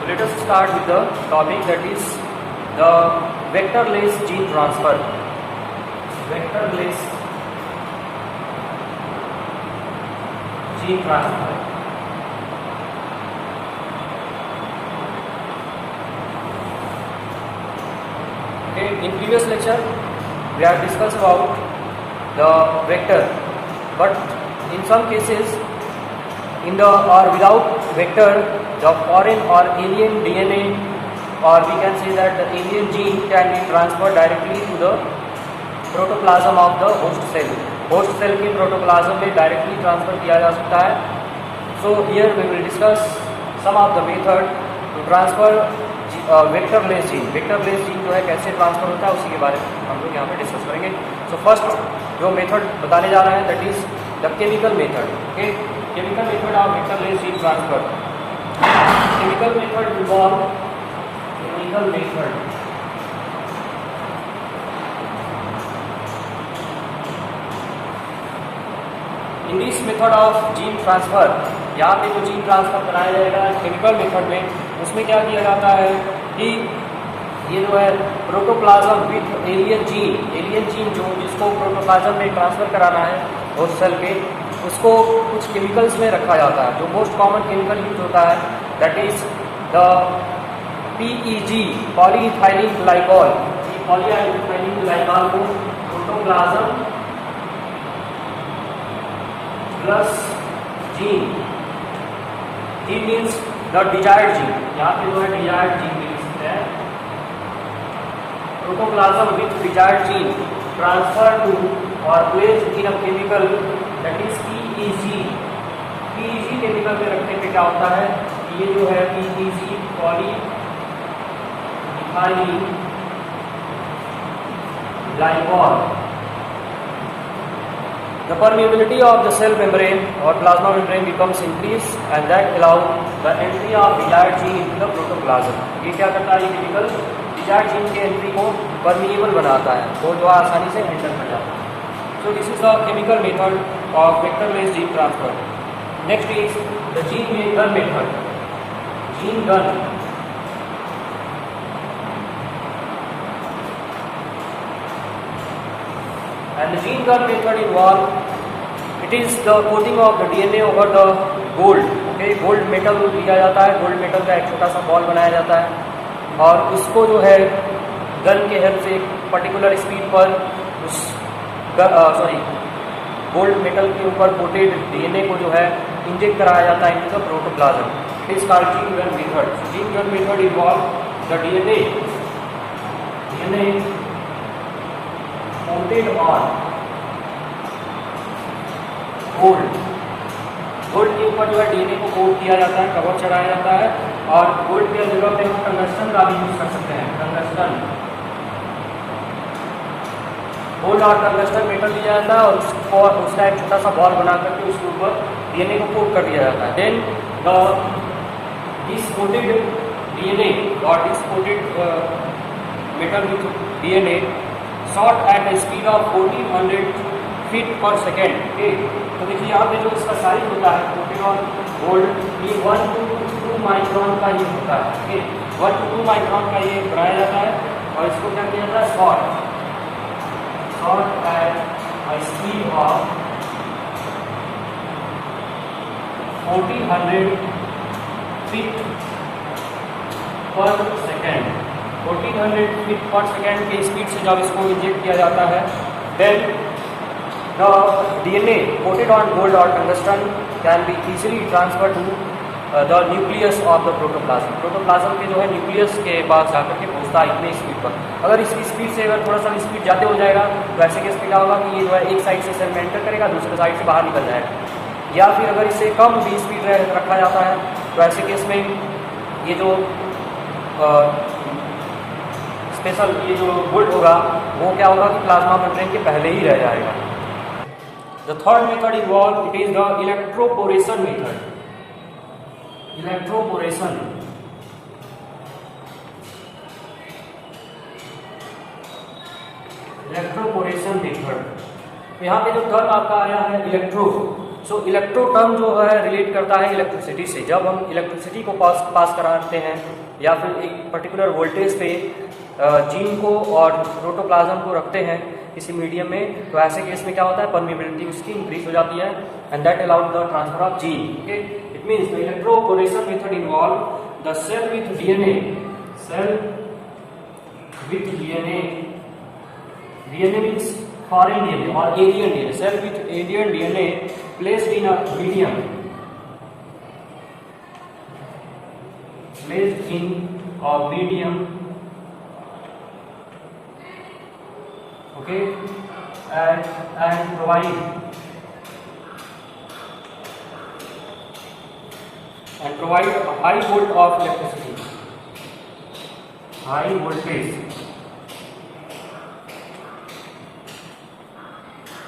So let us start with the topic, that is the vectorless gene transfer. Vectorless gene transfer. Okay, in previous lecture we have discussed about the vector, but in some cases in the or without vector, the foreign or alien DNA, or we can say that the alien gene can be transferred directly to the protoplasm of the host cell. Host cell के protoplasm में directly transfer किया जा सकता है. So here we will discuss some of the method to transfer vectorless gene. Vectorless gene जो है कैसे transfer होता है उसी के बारे में हम लोग यहाँ पे डिस्कस करेंगे. सो फर्स्ट जो मेथड बताने जा रहे हैं that is the chemical method. Okay, chemical method of vectorless gene transfer. Chemical method involve chemical method in this method of gene transfer. यहाँ पे जो जीन ट्रांसफर कराया जाएगा केमिकल मेथड में, उसमें क्या किया जाता है कि ये जो है प्रोटोप्लाज्म विथ एलियन जीन जो जिसको प्रोटोप्लाज्म में ट्रांसफर कराना है होस्ट सेल के, उसको कुछ केमिकल्स में रखा जाता है. जो मोस्ट कॉमन केमिकल यूज होता है that is the PEG, polyethylene glycol. Polyethylene glycol को protoplasm plus gene means the desired gene. यहाँ पे जो है डिजायर्ड जीन भी लिख सकते हैं. Protoplasm with desired gene transfer to और placed in a chemical that is PEG. PEG chemical में रखने पे क्या होता है, ये जो है PEG polyethylene glycol. The permeability of the cell membrane or plasma membrane becomes increased, and that allow the entry of desired gene into the protoplasm. ये क्या करता है, ये केमिकल desired gene के एंट्री को permeable बनाता है, वो जो आसानी से एंटर कर जाता है. So this is the chemical method of vectorless gene transfer. Next is the gene gun method. Gene gun. And the gene gun method involve, it is the coating of the DNA over the gold. Okay, gold metal लिया जाता है, gold metal का एक छोटा सा ball बनाया जाता है और उसको जो है गन के हेल्प से एक पर्टिकुलर स्पीड पर उस गोल्ड मेटल के ऊपर कोटेड DNA को जो है इंजेक्ट कराया जाता है into the protoplasm. It is called gene gun method. Gene gun method involve the DNA coated on gold. Gold के ऊपर जो है DNA को कोट किया जाता है, कवर चढ़ाया जाता है, और गोल्ड के जगह पे हम टंगस्टन का भी यूज कर सकते हैं. टंगस्टन, गोल्ड और टंगस्टन मेटल लिया जाता है और उसको उसका एक छोटा सा बॉल बना करके उसके ऊपर DNA को कोट कर दिया जाता है. देन दिस कोटेड DNA और this coated metal with DNA shot at the speed of 1400 feet per second. Okay, तो देखिए यहाँ पे जो इसका साइज होता है कोटेड ऑन गोल्ड, ये 1 to 2 माइक्रोन का ये होता है. ओके, 1 to 2 माइक्रोन का ये बनाया जाता है और इसको क्या किया जाता है, shot at a speed of 1400 feet per second. 1400 feet per second के स्पीड से जब इसको इंजेक्ट किया जाता है, then the DNA coated on gold और tungsten can be easily transfer to the nucleus of the protoplasm. Protoplasm के जो है न्यूक्लियस के पास जाकर के पहुंचता है इतने स्पीड पर. अगर इसकी स्पीड से अगर थोड़ा सा स्पीड ज़्यादा हो जाएगा तो ऐसे केस में क्या होगा कि ये जो है एक साइड से सेल में एंटर करेगा, दूसरे साइड से बाहर निकल जाएगा. या फिर अगर इससे कम भी स्पीड रखा जाता है तो ऐसे केस में ये जो स्पेशल ये जो गोल्ड होगा वो क्या होगा कि प्लाज्मा मेम्ब्रेन के पहले ही रह जाएगा. The third method involve, it is the electroporation method. Electroporation. Electroporation method. यहाँ पे जो टर्म आपका आया है इलेक्ट्रो, सो इलेक्ट्रो टर्म जो है रिलेट करता है इलेक्ट्रिसिटी से। जब हम इलेक्ट्रिसिटी को पास कराते हैं या फिर एक पर्टिकुलर वोल्टेज पे जीन को और प्रोटोप्लाज्म को रखते हैं किसी मीडियम में, तो ऐसे केस में क्या होता है, परमिबिलिटी उसकी इंक्रीज हो जाती है and that allowed the transfer of gene. Okay, it means the electroporation method involve the cell with DNA means foreign DNA or alien DNA, cell with alien DNA placed in a medium, okay, and provide a high volt of electricity, high voltage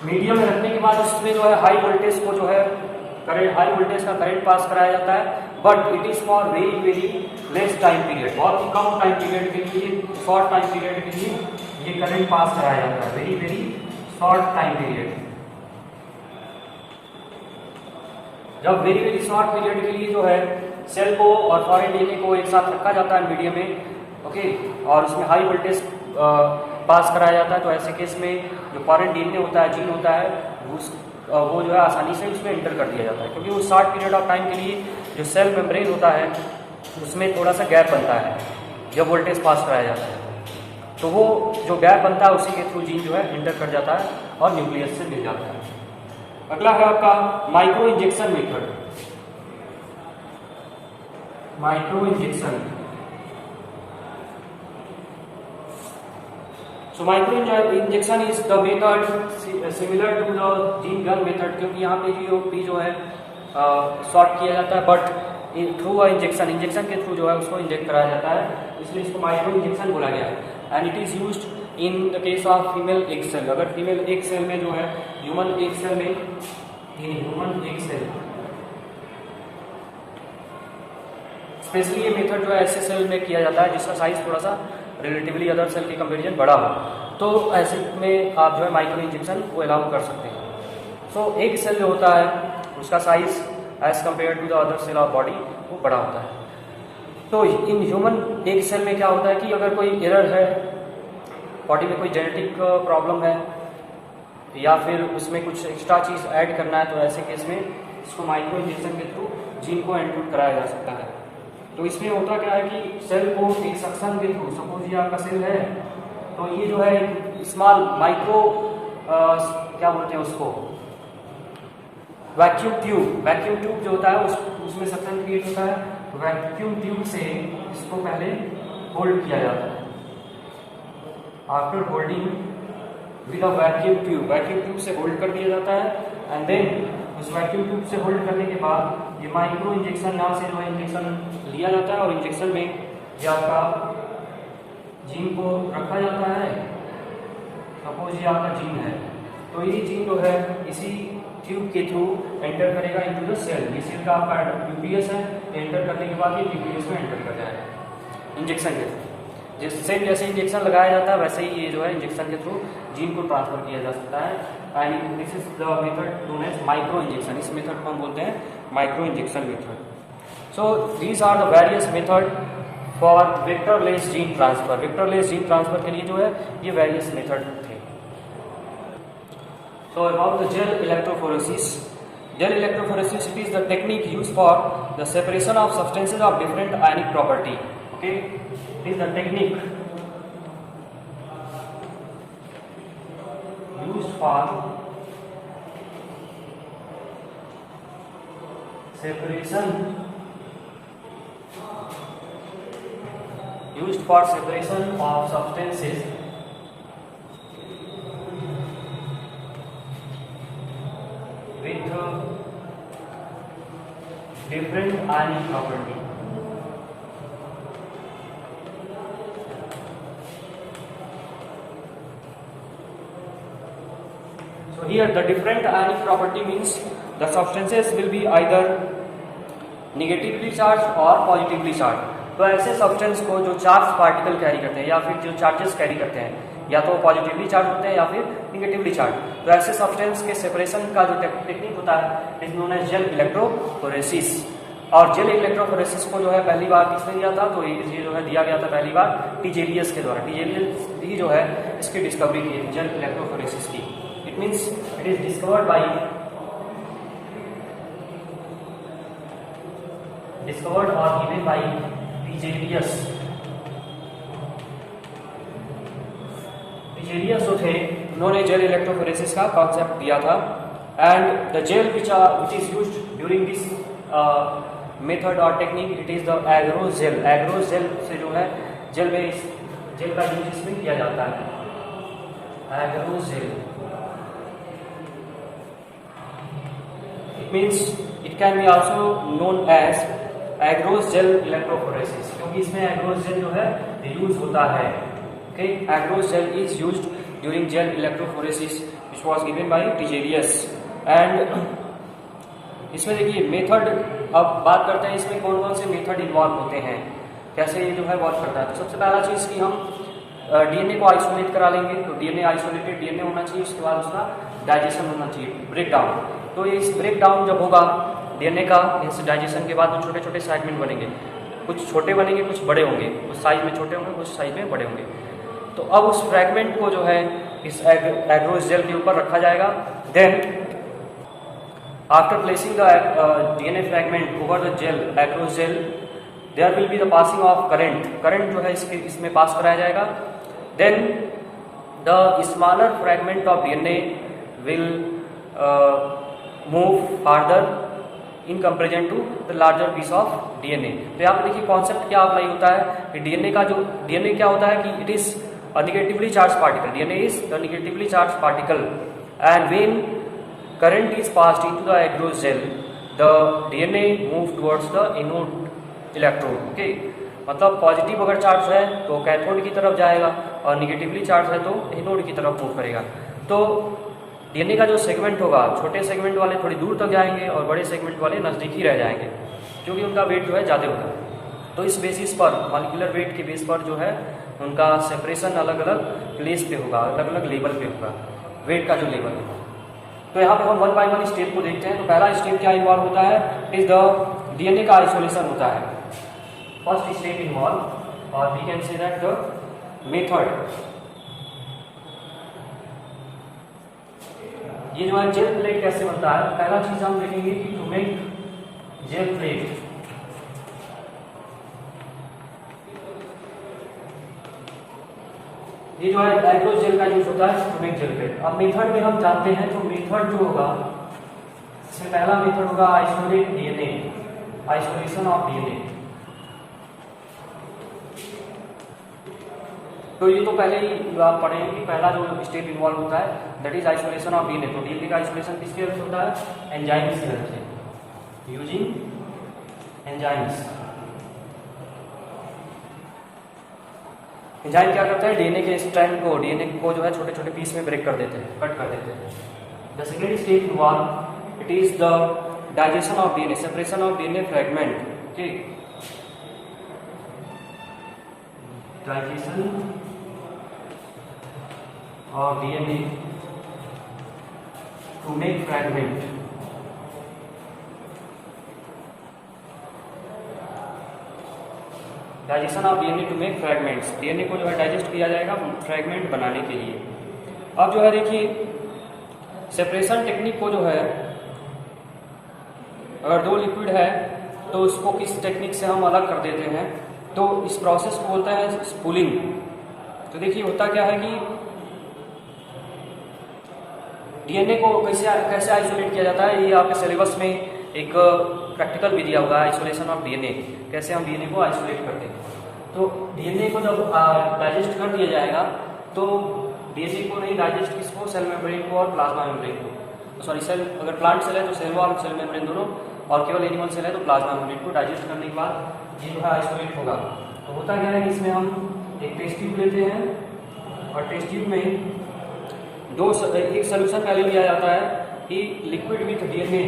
medium में रखने के बाद उसमें जो है high voltage को जो है करंट, हाई वोल्टेज का करंट पास कराया जाता है, but it is for very very less time period, बहुत ही कम टाइम पीरियड के लिए, शॉर्ट टाइम पीरियड के लिए ये करंट पास कराया जाता है, very very short time period. जब वेरी वेरी शॉर्ट पीरियड के लिए जो है सेल को और फॉरेन डीएनए को एक साथ रखा जाता है मीडियम में, ओके, और उसमें हाई वोल्टेज पास कराया जाता है, तो ऐसे केस में जो फॉरेन डीएनए होता है, जीन होता है, वो जो है आसानी से उसमें एंटर कर दिया जाता है, क्योंकि उस शॉर्ट पीरियड ऑफ टाइम के लिए जो सेल मेम्ब्रेन होता है उसमें थोड़ा सा गैप बनता है जब वोल्टेज पास कराया जाता है, तो वो जो गैप बनता है उसी के थ्रू जीन जो है एंटर कर जाता है और न्यूक्लियस से मिल जाता है। अगला है आपका micro injection method. Micro injection, so micro injection is the method similar to the gene gun method, क्योंकि यहाँ पे जो है शॉर्ट किया जाता है, बट थ्रू अ इंजेक्शन के थ्रू जो है उसको इंजेक्ट कराया जाता है, इसलिए इसको माइक्रो इंजेक्शन बोला गया है। And it is used in the case of female egg cell. अगर फीमेल एग सेल में जो है ह्यूमन एग सेल में, स्पेशली ये मेथड जो है ऐसे सेल में किया जाता है जिसका साइज थोड़ा सा रिलेटिवली अदर सेल के कंपेरिजन बड़ा हो, तो ऐसे में आप जो है माइक्रो इंजेक्शन को अलाउ कर सकते हैं। सो एक सेल जो होता है उसका size as compare to the other cell of body वो बड़ा होता है। तो इन ह्यूमन एक सेल में क्या होता है कि अगर कोई एरर है, बॉडी में कोई जेनेटिक प्रॉब्लम है या फिर उसमें कुछ एक्स्ट्रा चीज़ ऐड करना है, तो ऐसे केस में इसको माइक्रो इंजेक्शन के थ्रू जीन को इनपुट कराया जा सकता है। तो इसमें होता क्या है कि सेल को एक सक्शन के थ्रू, सपोज ये आपका सेल है, तो ये जो है स्मॉल माइक्रो क्या बोलते हैं उसको, वैक्यूम ट्यूब जो होता है उसमें सक्शन क्रिएट होता है, वैक्यूम ट्यूब से इसको पहले होल्ड किया जाता है। After holding with a vacuum tube से होल्ड कर दिया जाता है, एंड देन उस वैक्यूम ट्यूब से होल्ड करने के बाद ये माइक्रो इंजेक्शन यहाँ से जो है इंजेक्शन लिया जाता है, और इंजेक्शन में ये आपका जीन को रखा जाता है। सपोज ये आपका जीन है, तो ये जीन जो है इसी ट्यूब के थ्रू एंटर करेगा इनटू द सेल। ये सेल का आपका न्यूक्लियस है, एंटर करने के बाद ये न्यूक्लियस में एंटर कर जाएगा इंजेक्शन के थ्रू। जैसे इंजेक्शन लगाया जाता है वैसे ही ये जो है इंजेक्शन के थ्रू जीन को ट्रांसफर किया जा सकता है, and this is the method known as micro injection. इस मेथड को हम बोलते हैं micro injection method. So these are the various method for vectorless gene transfer. Vectorless gene transfer के लिए जो है ये वेरियस मेथड थे। So about the gel electrophoresis. Gel electrophoresis it is the technique use for the separation of substances of different ionic property. Okay, it is the technique used for separation of substances with different ionic property. So here the different ionic property means the substances will be either negatively charged or positively charged। तो ऐसे substance को जो charge particle carry करते हैं या फिर जो charges carry करते हैं या तो पॉजिटिवली चार्ज होते हैं या फिर निगेटिवली चार्ज। तो ऐसे सब्सटेंस के सेपरेशन का जो टेक्निक होता है it is known as gel electrophoresis. और जेल इलेक्ट्रोफोरेसिस को जो है पहली बार किसने दिया था, तो ये जो है दिया गया था पहली बार टीजेलियस के द्वारा। टीजेलियस ही जो है इसकी डिस्कवरी की जेल इलेक्ट्रोफोरेसिस की। It means it is discovered और गिवन बाय टीजेलियस। टीजेलियस जो थे उन्होंने जेल इलेक्ट्रोफोरेसिस का कॉन्सेप्ट दिया था। And the gel which is used during this method और technique it is the agarose gel. Agarose gel से जो है जेल का यूज इसमें किया जाता है, agarose gel. It means it can be also known as agarose gel electrophoresis, क्योंकि इसमें एग्रोस जेल जो है यूज होता है। Okay, agarose gel is used during gel electrophoresis which was given by Tiselius. And इसमें देखिए मेथड, अब बात करते हैं इसमें कौन कौन से मेथड इन्वॉल्व होते हैं, कैसे ये जो है वर्क करता है। तो सबसे पहला चीज़ कि हम डीएनए को आइसोलेट करा लेंगे। तो डीएनए आइसोलेटेड डीएनए होना चाहिए, उसके बाद उसका डाइजेशन होना चाहिए, ब्रेक डाउन। तो इस ब्रेक डाउन जब होगा डीएनए का, इस डाइजेशन के बाद वो छोटे छोटे सेगमेंट बनेंगे, कुछ छोटे बनेंगे कुछ बड़े होंगे, कुछ साइज में छोटे होंगे कुछ साइज में बड़े होंगे। तो अब उस फ्रैगमेंट को जो है इस एग्रोस जेल के ऊपर रखा जाएगा। Then after placing the DNA fragment over the gel, agarose gel, there will be the passing of current जो है इसमें पास कराया जाएगा। Then the smaller fragment of DNA will move further in comparison to the larger piece of DNA। तो यहाँ पे देखिए concept क्या अप्लाई होता है कि डीएनए क्या होता है कि it is a negatively charged particle, DNA is the negatively charged particle, and when current is passed into the agarose gel, the DNA move towards the anode electrode। okay? मतलब positive अगर charge है तो cathode की तरफ जाएगा और negatively charge है तो एनोड की तरफ मूव करेगा। तो डीएनए का जो सेगमेंट होगा, छोटे सेगमेंट वाले थोड़ी दूर तक जाएंगे और बड़े सेगमेंट वाले नज़दीक ही रह जाएंगे, क्योंकि उनका वेट जो है ज़्यादा होता है। तो इस बेसिस पर, मॉलिक्यूलर वेट के बेस पर जो है उनका सेपरेशन अलग अलग प्लेस पे होगा, अलग अलग लेवल पे होगा, वेट का जो लेवल है। तो यहाँ पे हम 1 बाय 1 स्टेप को देखते हैं। तो पहला स्टेप क्या इन्वॉल्व होता है, इज द डीएनए का आइसोलेशन होता है, फर्स्ट स्टेप इन्वॉल्व, और we can say that the method. ये जो है जेल प्लेट कैसे बनता है, पहला चीज हम देखेंगे कि टू मेक जेल प्लेट। ये जो है एग्रोस जेल का यूज होता है टू मेक जेल प्लेट। अब मेथड में हम जानते हैं, तो मेथड जो होगा इसमें पहला मेथड होगा isolate DNA, isolation of DNA. तो ये तो पहले ही आप पढ़े हैं कि पहला जो स्टेप इन्वॉल्व होता है that is isolation of DNA. तो डीएनए का आइसोलेशन किसके हेल्प से होता है, एंजाइम्स की हेल्प से, यूजिंग एंजाइम्स। एंजाइम क्या करता है, डीएनए के स्ट्रैंड को, डीएनए को जो है छोटे छोटे पीस में ब्रेक कर देते हैं, कट कर देते हैं। The second step involve it is the digestion of DNA, separation of DNA fragment. ठीक, digestion of DNA to make fragment। Digestion of DNA to make fragments, DNA को जो है डाइजेस्ट किया जाएगा फ्रैगमेंट बनाने के लिए। अब जो है देखिए सेपरेशन टेक्निक को जो है, अगर दो लिक्विड है तो उसको किस टेक्निक से हम अलग कर देते हैं, तो इस प्रोसेस को बोलते हैं स्पूलिंग। तो देखिए होता क्या है कि डीएनए को कैसे आइसोलेट किया जाता है, ये आपके सिलेबस में एक प्रैक्टिकल भी दिया हुआ है, आइसोलेशन ऑफ डीएनए, कैसे हम डीएनए को आइसोलेट करते हैं। तो डीएनए को जब डाइजेस्ट कर दिया जाएगा तो डीएनए को नहीं डाइजेस्ट किसको, सेल मेम्ब्रेन को और प्लाज्मा मेम्ब्रेन को, सॉरी सेल, अगर प्लांट सेल है तो सेल वॉल, सेल मेम्ब्रेन दोनों, और केवल एनिमल सेल है तो प्लाज्मा मेम्ब्रेन को डाइजेस्ट करने के बाद ये जो है आइसोलेट होगा। तो होता क्या है कि इसमें हम एक टेस्ट ट्यूब लेते हैं और टेस्ट ट्यूब में एक सोल्यूशन पहले लिया जाता है कि लिक्विड विथ डीएनए।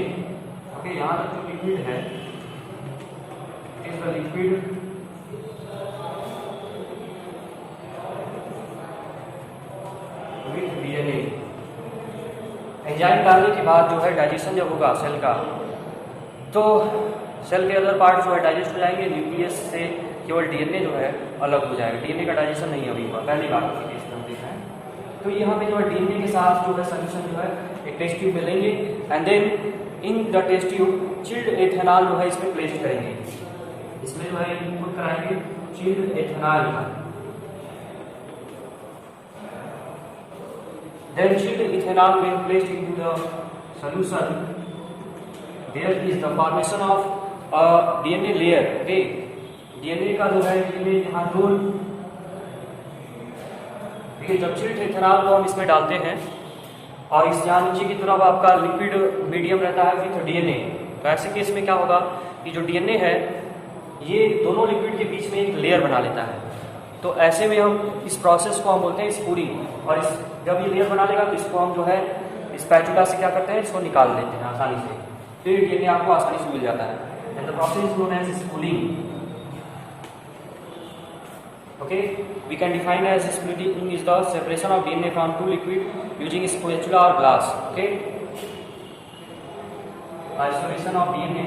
ओके, यहाँ तक जो लिक्विड है इज द लिक्विड, एंजाइम डालने के बाद जो है डाइजेशन जब होगा सेल का, तो सेल के अदर पार्ट जो है डाइजेस्ट हो जाएंगे, न्यूक्लियस से केवल डीएनए जो है अलग हो जाएगा। डीएनए का डाइजेशन नहीं अभी हुआ, पहली बार के केस में हम देख रहे हैं। तो यहाँ पे जो है डीएनए के साथ जो है सोल्यूशन जो है एक टेस्ट ट्यूब में लेंगे and then in the test tube chilled ethanol जो है इसमें प्लेस करेंगे। इसमें जो है इनपुट कराएंगे चिल्ड एथेनॉल का। Then chilled ethanol when placed into the solution, there is the formation of a DNA layer. Okay, DNA का जो है DNA यहाँ दो, देखिए जब चिल्ड एथेनॉल को हम इसमें डालते हैं और इस यहाँ नीचे की तरफ आपका लिक्विड मीडियम रहता है विथ डीएनए, तो ऐसे केस में क्या होगा कि जो डीएनए है ये दोनों लिक्विड के बीच में एक लेयर बना लेता है। तो ऐसे में हम इस प्रोसेस को हम बोलते हैं स्पूरिंग, और इस जब ये लेयर बना लेगा तो इसको हम जो है स्पैचुला से क्या करते हैं, इसको निकाल लेते हैं आसानी से, फिर डीएनए आपको आसानी से मिल जाता है। And the process is known as spooling. Okay, we can define as splitting is the separation of DNA from two liquid using spatula or glass. Okay, isolation of DNA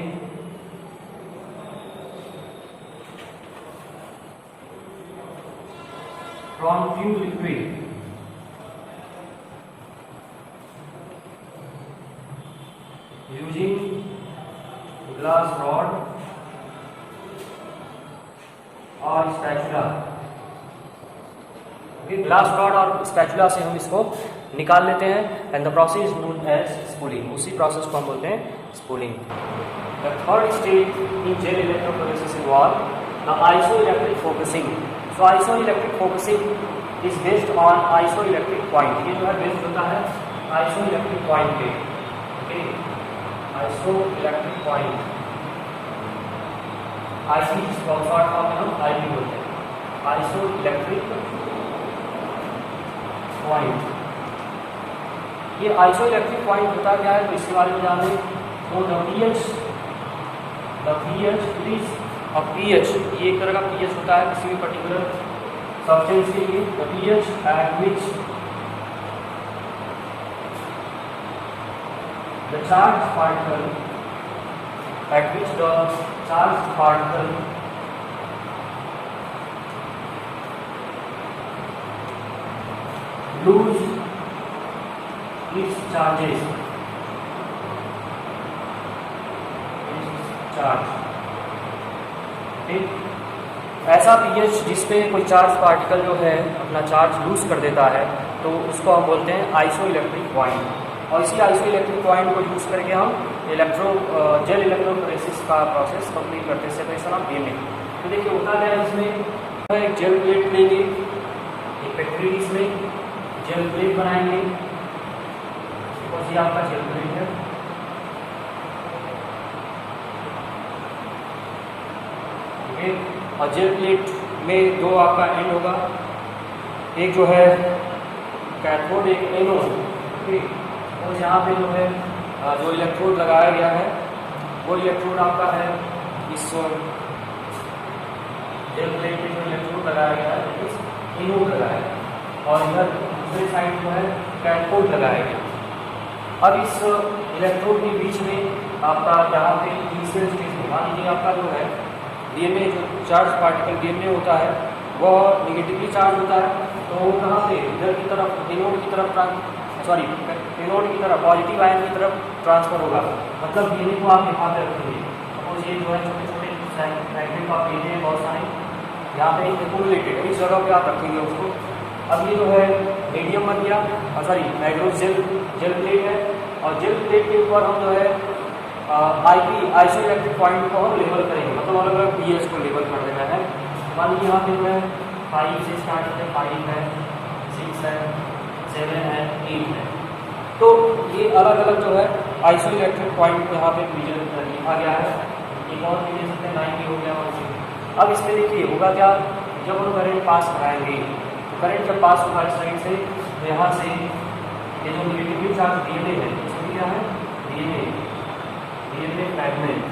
from two liquid using glass rod or spatula। Glass rod और spatula से हम इसको निकाल लेते हैं and the process is known as spooling. उसी process को हम बोलते हैं spooling. The third stage in gel electrophoresis involve the isoelectric focusing. So isoelectric focusing is based on isoelectric point. ये जो है बेस्ड होता है आइसोइलेक्ट्रिक पॉइंट पे। ओके, आइसोइलेक्ट्रिक पॉइंट आईसी जिसको शॉर्ट फॉर्म में हम आईपी बोलते हैं, आइसोइलेक्ट्रिक पॉइंट। ये आइसोइलेक्ट्रिक पॉइंट होता क्या है तो इसके बारे में जाने। तो the pH is a pH, ये एक तरह का पीएच होता है किसी भी पर्टिकुलर सब्सटेंस के लिए। The pH eight which the charge particle lose its charges, ठीक। ऐसा पीएच जिसपे कोई चार्ज पार्टिकल जो है अपना चार्ज लूज कर देता है तो उसको हम बोलते हैं आइसोइलेक्ट्रिक पॉइंट। और इसी आइसोइलेक्ट्रिक पॉइंट को यूज करके हम जेल इलेक्ट्रोफोरेसिस का प्रोसेस कंप्लीट करते हैं, सेपरेशन ऑफ डीएनए। तो देखिए होता क्या है, इसमें एक जेल प्लेट लेंगे, एक फैक्ट्री इसमें जेल प्लेट बनाएंगे, ये आपका जेल प्लेट है। ओके, और जेल प्लेट में दो आपका एंड होगा, एक जो है कैथोड एक एनोड। ठीक, और यहाँ पे जो है जो इलेक्ट्रोड लगाया गया है वो इलेक्ट्रोड आपका है इस जेल प्लेट में जो इलेक्ट्रोड लगाया गया है इस एनोड लगाया है, और इधर दूसरे साइड जो है कैथोड लगाया गया। अब इस इलेक्ट्रोड के बीच में आपका जहाँ पे इनिशियल स्टेज में मान लीजिए आपका जो है डीएनए जो चार्ज पार्टिकल डीएनए होता है वह निगेटिवली चार्ज होता है, तो वो कहाँ पे इधर की तरफ एनोड की तरफ एनोड की तरफ पॉजिटिव आयन की तरफ ट्रांसफर होगा। मतलब डीएनए को आप यहाँ पे रखेंगे, सपोज ये जो है छोटे छोटे फ्रैगमेंट आप लेते हैं बहुत सारे, यहाँ पे एक्यूमुलेटेड इस जगह पे आप रखेंगे उसको। अब ये जो है मीडियम बन गया, नाइट्रो जेल प्लेट है, और जेल प्लेट के ऊपर हम जो है आईपी आइसोइलेक्ट्रिक पॉइंट को हम लेबल करेंगे, मतलब अलग अलग पीएच को लेबल कर देना है। मान लीजिए यहाँ पे जो है 5 से स्टार्ट होते हैं, 5 है, 6 है, 7 है, 8 है। तो ये अलग अलग जो है आइसोइलेक्ट्रिक पॉइंट को यहाँ पे लिखा गया है। एक और भी ले सकते हैं, 9 हो गया और अब इस पर देखिए होगा क्या, जब हम करंट पास कराएंगे तो करंट जब पास होगा इस साइड से, तो यहाँ से ये जो निगेटिव चार्ज डीएनए है इसमें क्या है DNA fragment,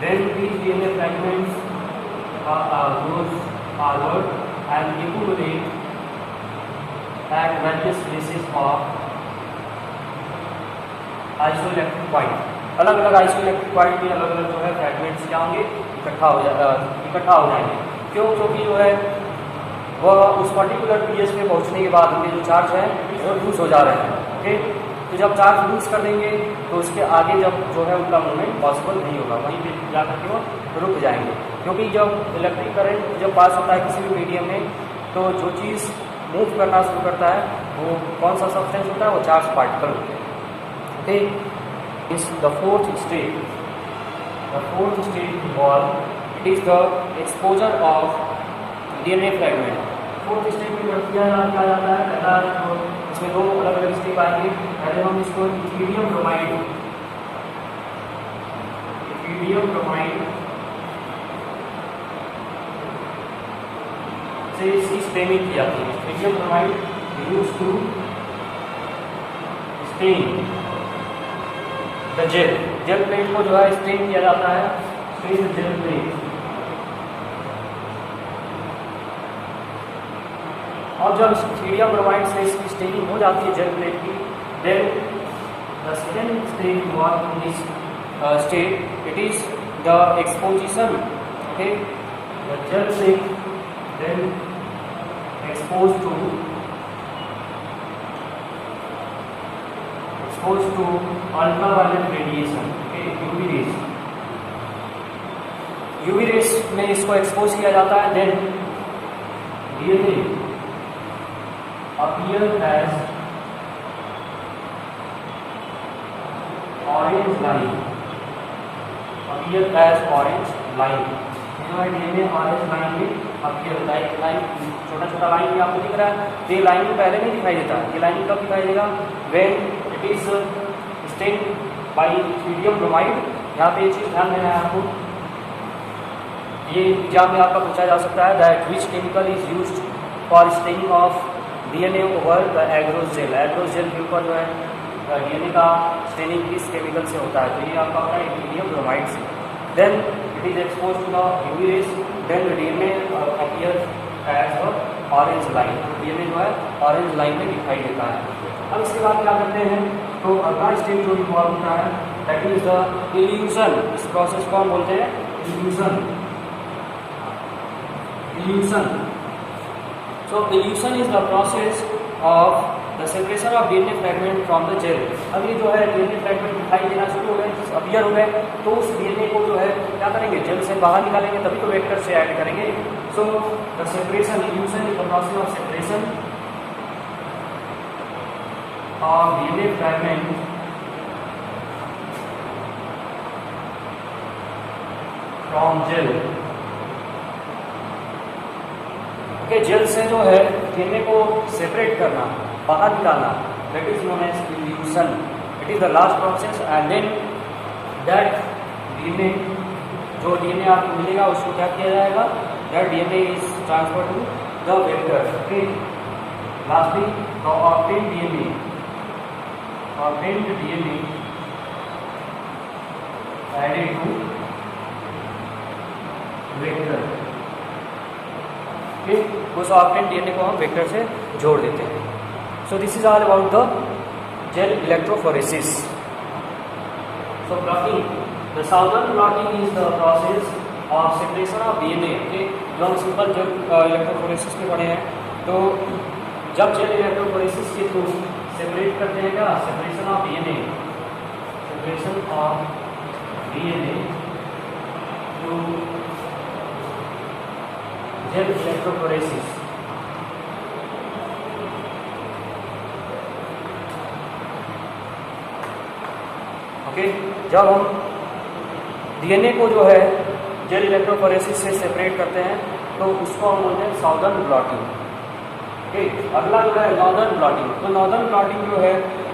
then these DNA fragments goes forward and accumulate at various places of isoelectric point. अलग अलग आइसोइलेक्ट्रिक पॉइंट में अलग अलग जो है फ्रैगमेंट्स क्या होंगे, इकट्ठा हो जाएंगे। क्यों? क्योंकि जो है वह उस पर्टिकुलर पीएच पे पहुंचने के बाद उनके जो चार्ज है वो लूज हो जा रहे हैं। ओके, तो जब चार्ज लूज कर देंगे तो उसके आगे जब जो है उनका मूवमेंट पॉसिबल नहीं होगा, वहीं पे जाकर के वो रुक जाएंगे। क्योंकि जब इलेक्ट्रिक करंट जब पास होता है किसी भी मीडियम में, तो जो चीज़ मूव करना शुरू करता है वो कौन सा सब्सटेंस होता है, वो चार्ज पार्टिकल होते हैं। Okay, is the fourth stage involve, it is the exposure of DNA fragment. Fourth stage में क्या जाता है, पहला इसमें दो अलग अलग स्टेप आएंगे। पहले हम इसको इथिडियम ब्रोमाइड से इसकी स्टेनिंग की जाती है। Ethidium bromide use to stain the gel plate को जो है स्टेन किया जाता है, स्टेन जेल प्लेट। और जब इथिडियम ब्रोमाइड से इसकी स्टेनिंग हो जाती है जेल प्लेट की, then the second stage involve in this state, it is the exposition. Okay, the gel plate then exposed to ultraviolet radiation, okay, UV rays। UV rays में इसको expose किया जाता है। Then DNA appear as orange line, जो है DNA orange line में appear, line छोटा छोटा लाइन भी आपको दिख रहा है, तो ये लाइन पहले नहीं दिखाई देता। ये लाइन कब दिखाई देगा, when it is stained by ethidium bromide. यहाँ पे ये चीज़ ध्यान देना है आपको, ये एग्जाम में आपका पूछा जा सकता है that which chemical is used for staining of DNA over the agarose gel. Agarose gel के ऊपर जो है डीएनए का स्टेनिंग किस केमिकल से होता है, तो ये आपका होता है इथिडियम ब्रोमाइड से। Then it is exposed to the UV rays, then the DNA appears as a orange line। DNA जो है ऑरेंज लाइन में दिखाई देता है। अब इसके बाद क्या करते हैं, तो अगला स्टेज जो इन्वॉल्व होता है दैट इज द इल्यूशन। इस प्रोसेस को हम बोलते हैं elution. So elution is the process of the separation of DNA fragment from the gel. अब ये जो है डीएनए फ्रैगमेंट दिखाई देना शुरू हो गए, अपीयर हो गए, तो उस डीएनए को जो है क्या करेंगे, जेल से बाहर निकालेंगे, तभी तो वेक्टर से ऐड करेंगे। So the separation, elution is the process of separation of DNA fragment from gel. Okay, gel से जो है डीएनए को सेपरेट करना, बाहर निकालना, that is known as elution. It is the last process and then that DNA, जो DNA आपको मिलेगा उसको क्या किया जाएगा, that DNA is transfer to the vector. Okay, lastly the obtained DNA added to vector. Okay, उस obtained DNA को हम वेक्टर से जोड़ देते हैं। So this is all about the gel electrophoresis. So blotting, the southern blotting is the process of separation of DNA। okay, जो हम simple gel electrophoresis में पढ़े हैं, तो जब जेल इलेक्ट्रोफोरेसिस के थ्रू सेपरेट करते हैं क्या, separation of DNA to gel electrophoresis. जब हम डीएनए को जो है जेल इलेक्ट्रोफोरेसिस से सेपरेट करते हैं तो उसको हम बोलते हैं साउदर्न ब्लॉटिंग। ओके, अगला जो है नॉर्दर्न ब्लॉटिंग। तो नॉर्दर्न ब्लॉटिंग जो है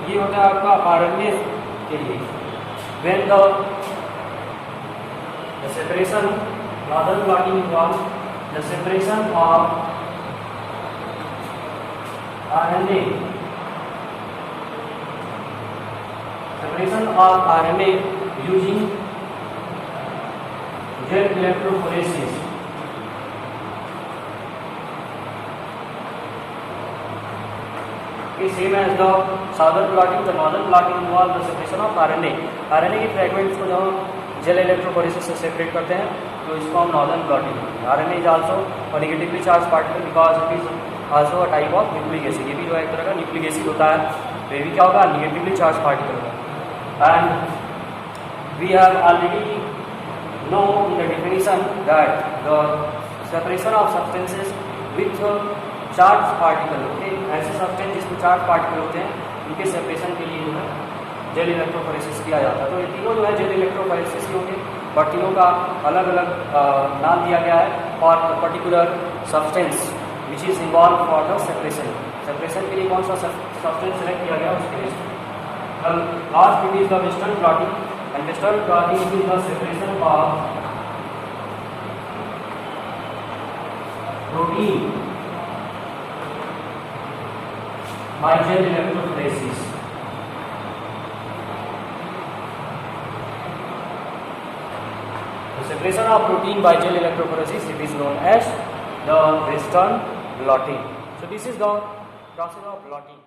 ये होता है आपका आरएनए के लिए। When the separation, northern blotting involve the separation of RNA, separation of RNA using gel electrophoresis। Okay, same as the southern blotting, the northern blotting involves the separation of RNA. RNA की fragments को जब हम gel electrophoresis से separate करते हैं तो इसको हम नॉर्दर्न ब्लॉटिंग करते हैं. RNA is also a negatively charged particle because it is also a type of nucleic acid. ये भी जो है एक तरह का न्यूक्लिक एसिड होता है. तो ये भी क्या होगा, negatively charged particle होगा. And we have already know in the definition that the separation of substances with charge particle. Okay, ऐसे सब्सटेंस जिसमें चार्ज पार्टिकल होते हैं उनके सेपरेशन के लिए जो है जेल इलेक्ट्रोफोरेसिस किया जाता है. तो ये तीनों जो है जेल इलेक्ट्रोफोरेसिस के होंगे, बट तीनों का अलग अलग नाम दिया गया है for particular substance which is involve for the separation. Separation के लिए कौन सा सब्सटेंस सेलेक्ट किया गया उसके लिए. Last it is the western blotting, and western blotting is the separation of protein by gel electrophoresis. The separation of protein by gel electrophoresis, it is known as the Western blotting. So this is the process of blotting.